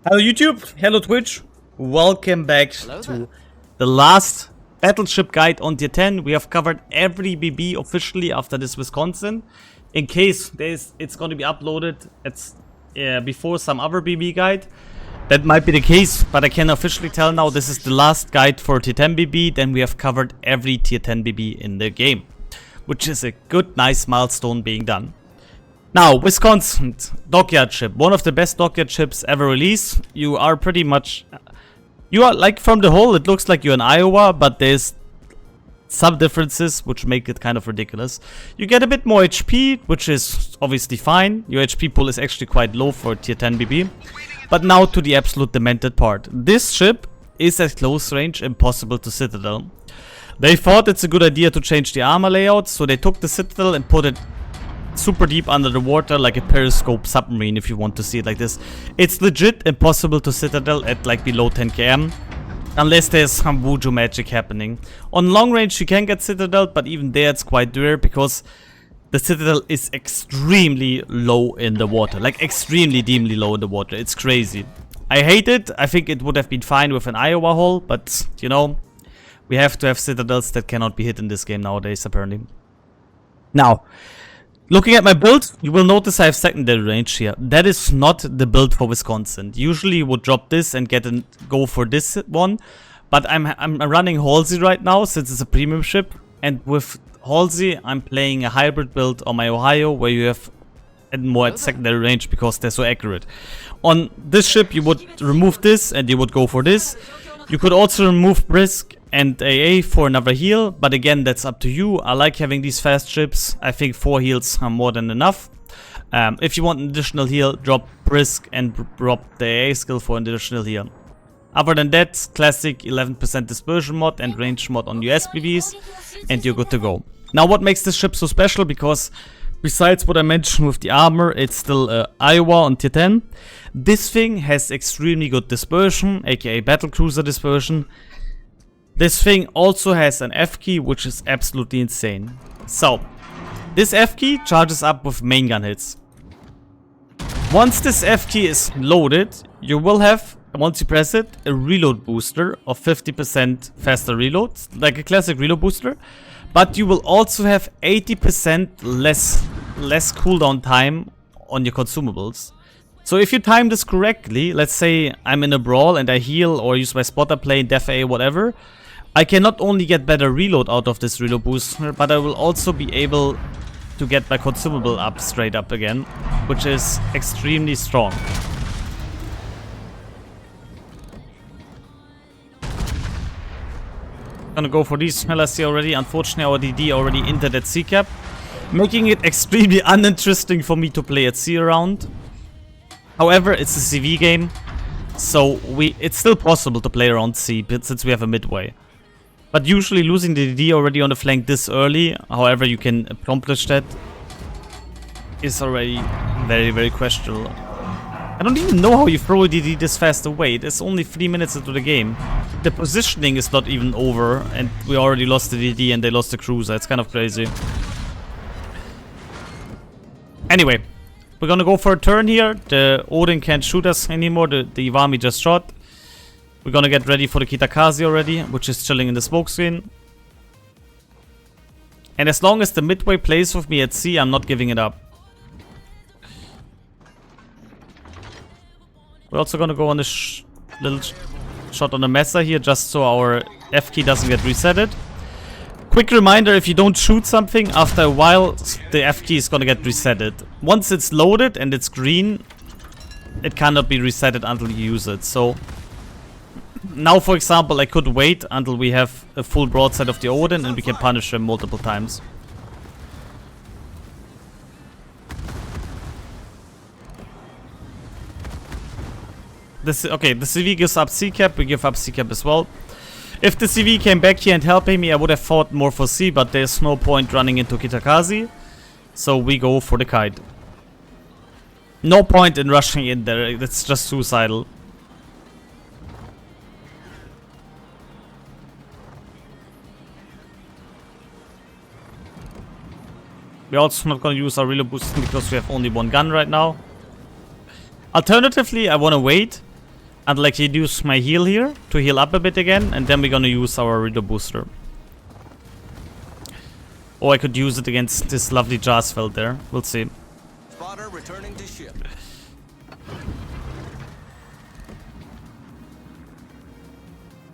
Hello YouTube, hello Twitch, welcome back to the last battleship guide on tier 10. We have covered every BB officially after this Wisconsin. In case it's going to be uploaded before some other BB guide. That might be the case, but I can officially tell now this is the last guide for tier 10 BB. Then we have covered every tier 10 BB in the game, which is a good, nice milestone being done. Now, Wisconsin dockyard ship, one of the best dockyard ships ever released. You are like from the whole, it looks like you're in Iowa, but there's some differences which make it kind of ridiculous. You get a bit more HP, which is obviously fine. Your HP pool is actually quite low for tier 10 BB. But now to the absolute demented part. This ship is at close range impossible to Citadel. They thought it's a good idea to change the armor layout, so they took the Citadel and put it super deep under the water, like a periscope submarine, if you want to see it like this. It's legit impossible to Citadel at like below 10 km, unless there's some voodoo magic happening. On long range you can get Citadel, but even there it's quite rare because the Citadel is extremely low in the water, like extremely deemly low in the water. It's crazy. I hate it. I think it would have been fine with an Iowa hull, but you know, we have to have Citadels that cannot be hit in this game nowadays apparently. Now, looking at my build, you will notice I have secondary range here. That is not the build for Wisconsin. Usually you would drop this and go for this one. But I'm running Halsey right now since it's a premium ship. And with Halsey, I'm playing a hybrid build on my Ohio where you have more at secondary range because they're so accurate. On this ship, you would remove this and you would go for this. You could also remove Brisk and AA for another heal, but again, that's up to you. I like having these fast ships. I think 4 heals are more than enough. If you want an additional heal, drop Brisk and drop the AA skill for an additional heal. Other than that, classic 11% dispersion mod and range mod on US BBs, and you're good to go. Now, what makes this ship so special? Because besides what I mentioned with the armor, it's still Iowa on tier 10. This thing has extremely good dispersion, aka battlecruiser dispersion. This thing also has an F key, which is absolutely insane. So, this F key charges up with main gun hits. Once this F key is loaded, you will have, once you press it, a reload booster of 50% faster reloads, like a classic reload booster. But you will also have 80% less cooldown time on your consumables. So if you time this correctly, let's say I'm in a brawl and I heal or use my spotter plane, def A, whatever, I can not only get better reload out of this reload booster, but I will also be able to get my consumable up straight up again, which is extremely strong. Gonna go for these smellers here already. Unfortunately, our DD already entered at C cap, making it extremely uninteresting for me to play at C around. However, it's a CV game, so it's still possible to play around C since we have a midway. But usually losing the DD already on the flank this early, however you can accomplish that, is already very, very questionable. I don't even know how you throw a DD this fast away. It's only 3 minutes into the game. The positioning is not even over, and we already lost the DD and they lost the cruiser. It's kind of crazy. Anyway, we're gonna go for a turn here. The Odin can't shoot us anymore. The Iwami just shot. We're gonna get ready for the Kitakaze already, which is chilling in the smoke screen. And as long as the midway plays with me at C, I'm not giving it up. We're also gonna go on this little shot on the Messer here, just so our F key doesn't get resetted. Quick reminder, if you don't shoot something, after a while, the F key is gonna get resetted. Once it's loaded and it's green, it cannot be resetted until you use it. So now, for example, I could wait until we have a full broadside of the Odin and we can punish him multiple times. Okay, the CV gives up C cap, we give up C cap as well. If the CV came back here and helping me, I would have fought more for C, but there's no point running into Kitakaze. So we go for the kite. No point in rushing in there, it's just suicidal. We're also not going to use our reload boosting because we have only one gun right now. Alternatively, I want to wait Until I can use my heal here to heal up a bit again, and then we're gonna use our reload booster. Or I could use it against this lovely Jarsfeld there. We'll see. Spotter returning to ship.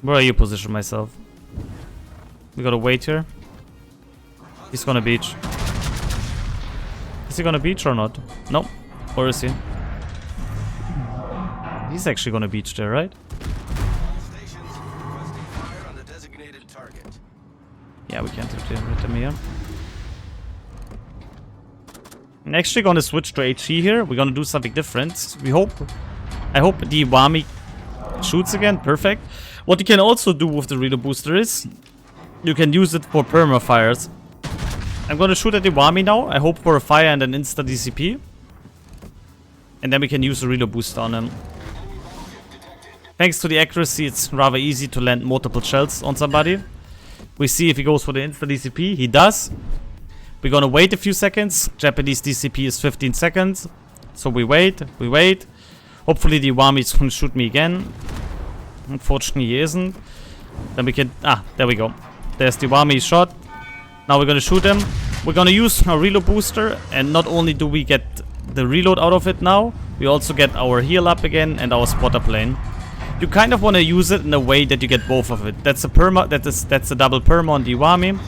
Where are you positioned myself? We gotta wait here. He's gonna beach. Is he gonna beach or not? No. Or is he? He's actually gonna beach there, right? Stations requesting fire on the designated target. Yeah, we can't hit him here. I'm actually gonna switch to HE here. We're gonna do something different. I hope the Iwami shoots again. Perfect. What you can also do with the reload booster is you can use it for perma fires. I'm gonna shoot at the Iwami now. I hope for a fire and an insta DCP. And then we can use the reload booster on him. Thanks to the accuracy, it's rather easy to land multiple shells on somebody. We see if he goes for the insta DCP. He does. We're gonna wait a few seconds. Japanese DCP is 15 seconds. So we wait. Hopefully the Iwami is gonna shoot me again. Unfortunately he isn't. Then we can... there we go. There's the Iwami shot. Now we're gonna shoot him. We're gonna use our reload booster. And not only do we get the reload out of it now, we also get our heal up again and our spotter plane. You kind of want to use it in a way that you get both of it. That's a perma. That's a double perma on the Iwami.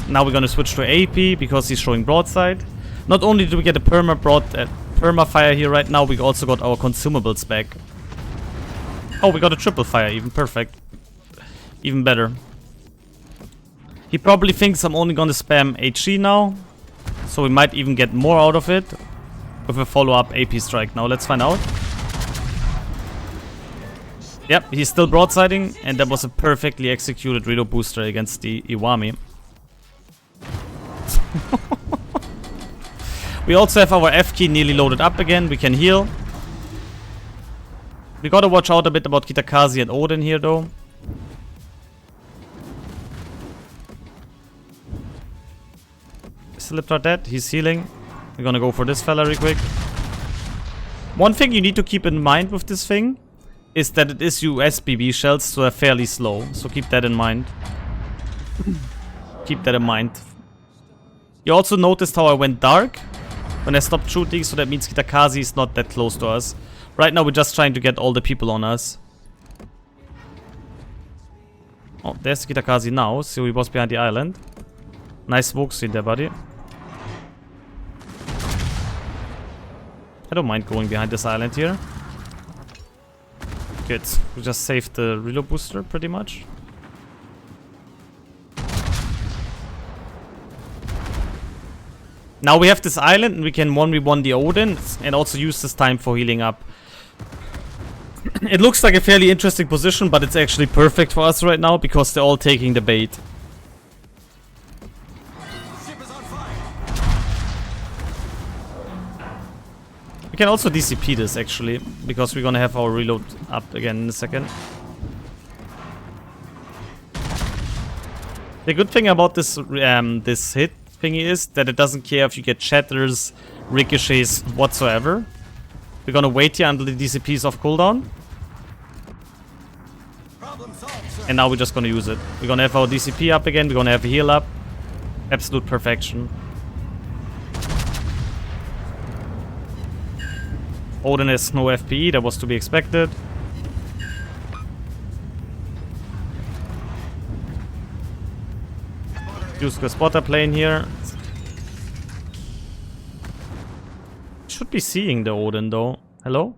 Now we're gonna switch to AP because he's showing broadside. Not only do we get a perma fire here right now, we also got our consumables back. Oh, we got a triple fire, even perfect. Even better. He probably thinks I'm only gonna spam HE now, so we might even get more out of it with a follow-up AP strike. Now let's find out. Yep, he's still broadsiding, and that was a perfectly executed reload booster against the Iwami. We also have our F key nearly loaded up again. We can heal. We gotta watch out a bit about Kitakaze and Odin here though. Is Liptar dead? He's healing. We're gonna go for this fella real quick. One thing you need to keep in mind with this thing is that it is USBB shells, so they're fairly slow. So keep that in mind. Keep that in mind. You also noticed how I went dark when I stopped shooting, so that means Kitakaze is not that close to us. Right now we're just trying to get all the people on us. Oh, there's Kitakaze now, so he was behind the island. Nice smoke screen there, buddy. I don't mind going behind this island here. Good. We just saved the reload booster pretty much. Now we have this island and we can 1v1 the Odin and also use this time for healing up. It looks like a fairly interesting position, but it's actually perfect for us right now because they're all taking the bait. Ship is on fire. We can also DCP this actually, because we're gonna have our reload up again in a second. The good thing about this this hit thingy is that it doesn't care if you get shatters, ricochets, whatsoever. We're gonna wait here until the DCP is off cooldown. Problem solved, sir. And now we're just gonna use it. We're gonna have our DCP up again, we're gonna have a heal up. Absolute perfection. Odin has no FPE, that was to be expected. Use the spotter plane here. Should be seeing the Odin though. Hello?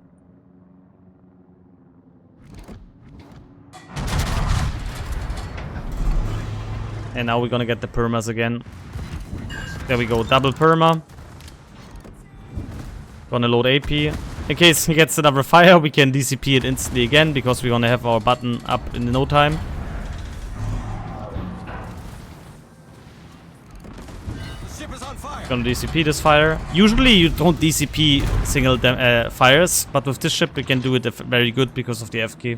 And now we're gonna get the permas again. There we go, double perma. Gonna load AP. In case he gets another fire, we can DCP it instantly again because we're gonna have our button up in no time. Ship is on fire. Gonna DCP this fire. Usually you don't DCP single fires, but with this ship we can do it very good because of the F key.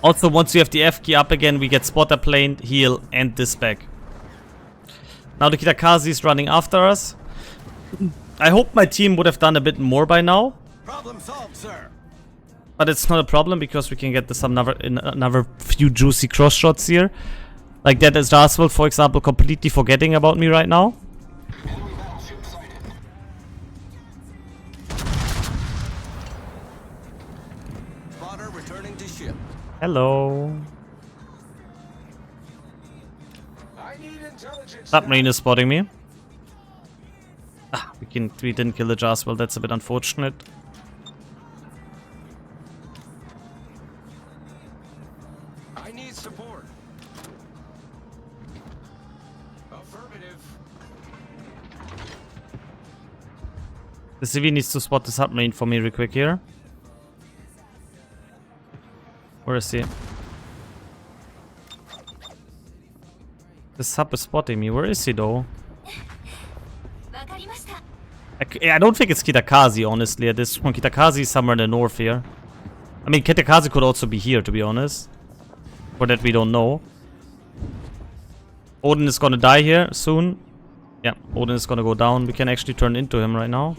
Also, once you have the F key up again, we get spotter plane, heal, and this back. Now the Kitakaze is running after us. I hope my team would have done a bit more by now. Problem solved, sir. But it's not a problem because we can get this another few juicy cross shots here. Like that is Jaswell, for example, completely forgetting about me right now. Spotter returning to ship. Hello. Submarine is spotting me. Ah, we didn't kill the Jaswell. That's a bit unfortunate. I need support. Affirmative. The CV needs to spot the submarine for me real quick here. Where is he? The sub is spotting me. Where is he though? I don't think it's Kitakazi, honestly, at this point. Kitakazi is somewhere in the north here. I mean, Kitakazi could also be here, to be honest. For that, we don't know. Odin is gonna die here soon. Yeah, Odin is gonna go down. We can actually turn into him right now.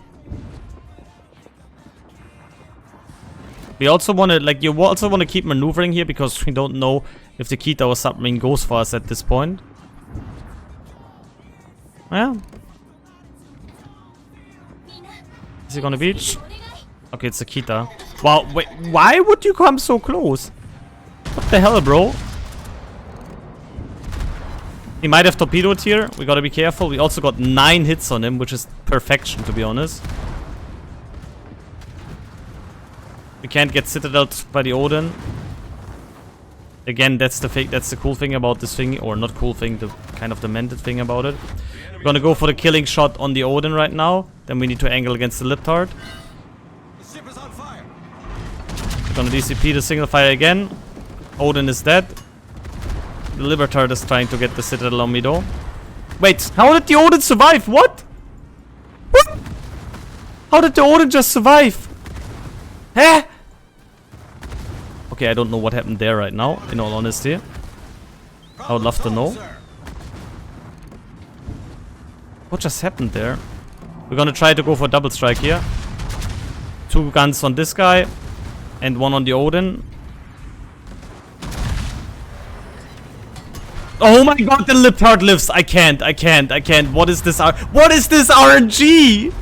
We also want to, like, you also want to keep maneuvering here because we don't know if the Kita or submarine goes for us at this point. Yeah. Is he gonna beach? Okay, it's a Kita. Wow, wait, why would you come so close? What the hell, bro? He might have torpedoed here. We gotta be careful. We also got 9 hits on him, which is perfection, to be honest. We can't get citadeled by the Odin. Again, that's the cool thing about this thing, or not cool thing, the kind of demented thing about it. We're gonna go for the killing shot on the Odin right now. Then we need to angle against the Liptard. The ship is on fire. We're gonna DCP the single fire again. Odin is dead. The Libertard is trying to get the citadel on me though. Wait, how did the Odin survive? What? What? How did the Odin just survive? Huh? Okay, I don't know what happened there right now, in all honesty. I would love to know. What just happened there? We're gonna try to go for a double strike here. 2 guns on this guy and 1 on the Odin. Oh my god, the Liptard lives. I can't. What is this? What is this RNG?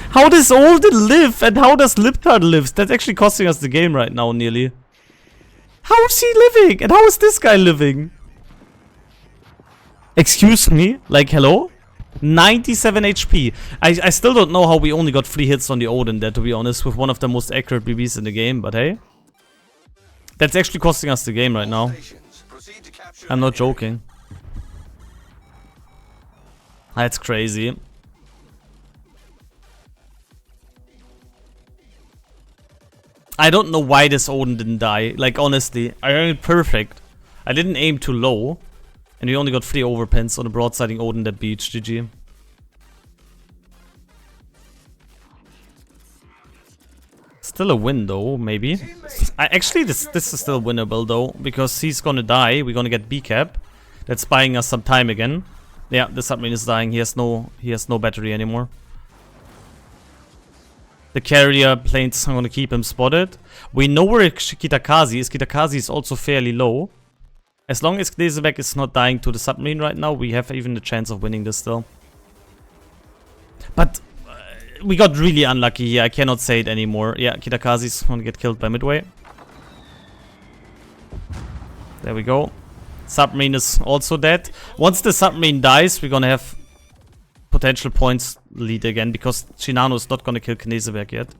How does Odin live and how does Liptard live? That's actually costing us the game right now, nearly. How is he living? And how is this guy living? Excuse me? Like, hello? 97 HP. I still don't know how we only got 3 hits on the Odin there, to be honest, with one of the most accurate BBs in the game, but hey. That's actually costing us the game right now. I'm not joking. That's crazy. I don't know why this Odin didn't die. Like, honestly, I aimed perfect. I didn't aim too low. And we only got 3 overpins on the broadsiding Odin that beach. GG. Still a win though, maybe. Actually, this is still winnable though, because he's gonna die. We're gonna get B-cap. That's buying us some time again. Yeah, the submarine is dying. He has no battery anymore. The carrier planes, I'm gonna keep him spotted. We know where Kitakazi is. Kitakazi is also fairly low. As long as Gnesebeck is not dying to the submarine right now, we have even the chance of winning this still. But we got really unlucky here. I cannot say it anymore. Yeah, Kitakazi is gonna get killed by Midway. There we go. Submarine is also dead. Once the submarine dies, we're gonna have potential points lead again, because Shinano is not gonna kill Kneseberg yet.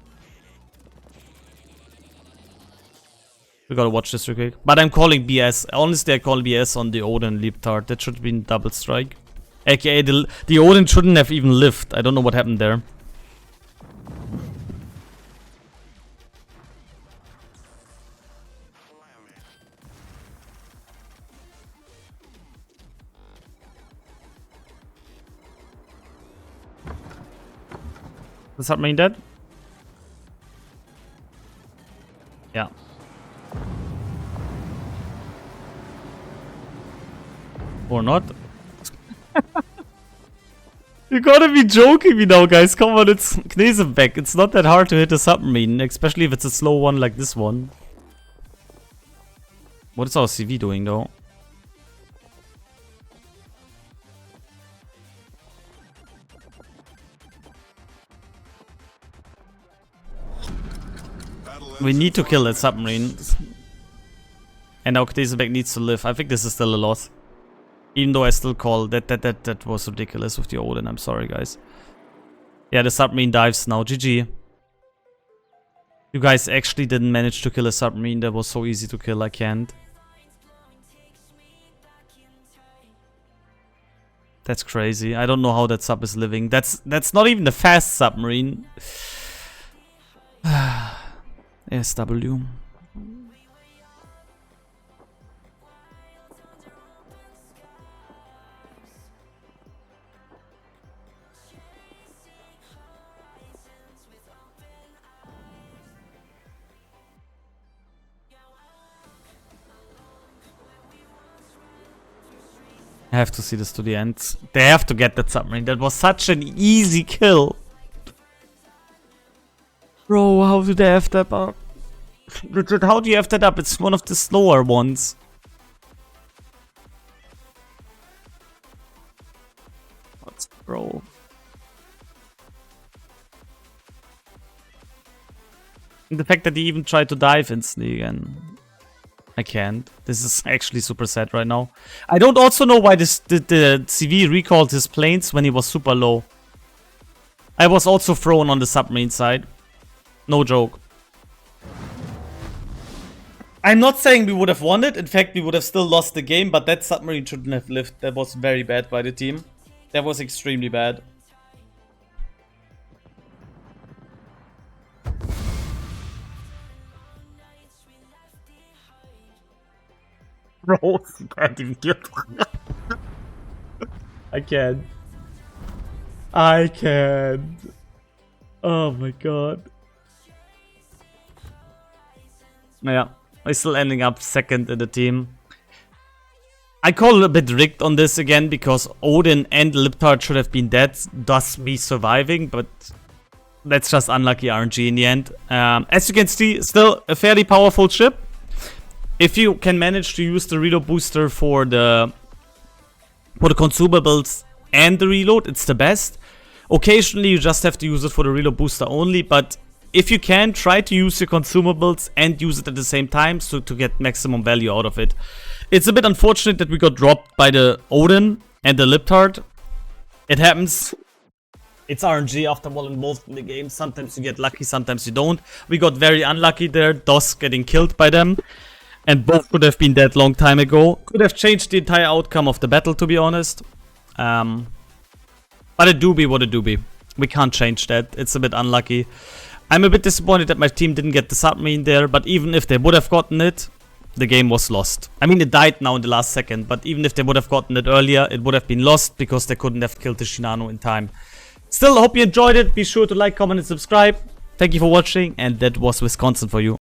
We gotta watch this real quick. But I'm calling BS. Honestly, I call BS on the Odin Liptard. That should have been double strike. AKA the Odin shouldn't have even lived. I don't know what happened there. The submarine dead? Yeah. Or not. You gotta be joking me now, guys. Come on, it's Knesebeck. It's not that hard to hit a submarine, especially if it's a slow one like this one. What is our CV doing, though? We need to kill that submarine. And now Knesebeck needs to live. I think this is still a loss. Even though I still call that was ridiculous with the Odin. I'm sorry, guys. Yeah, the submarine dives now. GG. You guys actually didn't manage to kill a submarine that was so easy to kill. I can't. That's crazy. I don't know how that sub is living. That's not even the fast submarine. SW. I have to see this to the end. They have to get that submarine. That was such an easy kill. Bro, how do they have that up? How do you have that up? It's one of the slower ones. What's bro? And the fact that he even tried to dive instantly again. I can't. This is actually super sad right now. I don't also know why the CV recalled his planes when he was super low. I was also thrown on the submarine side. No joke. I'm not saying we would have won it. In fact, we would have still lost the game, but that submarine shouldn't have lived. That was very bad by the team. That was extremely bad. Bro, you can't even kill. I can't. I can't. Oh my god. Yeah, we're still ending up second in the team. I call it a bit rigged on this again because Odin and Liptard should have been dead, thus me surviving, but that's just unlucky RNG in the end. As you can see, still a fairly powerful ship. If you can manage to use the reload booster for the consumables and the reload, it's the best. Occasionally you just have to use it for the reload booster only, but if you can, try to use your consumables and use it at the same time so to get maximum value out of it. It's a bit unfortunate that we got dropped by the Odin and the Liptard. It happens. It's RNG after all involved in the game. Sometimes you get lucky, sometimes you don't. We got very unlucky there, DOS getting killed by them. And both could have been dead long time ago. Could have changed the entire outcome of the battle, to be honest. But it do be what it do be. We can't change that. It's a bit unlucky. I'm a bit disappointed that my team didn't get the submarine there. But even if they would have gotten it, the game was lost. I mean, it died now in the last second. But even if they would have gotten it earlier, it would have been lost because they couldn't have killed the Shinano in time. Still, hope you enjoyed it. Be sure to like, comment, and subscribe. Thank you for watching. And that was Wisconsin for you.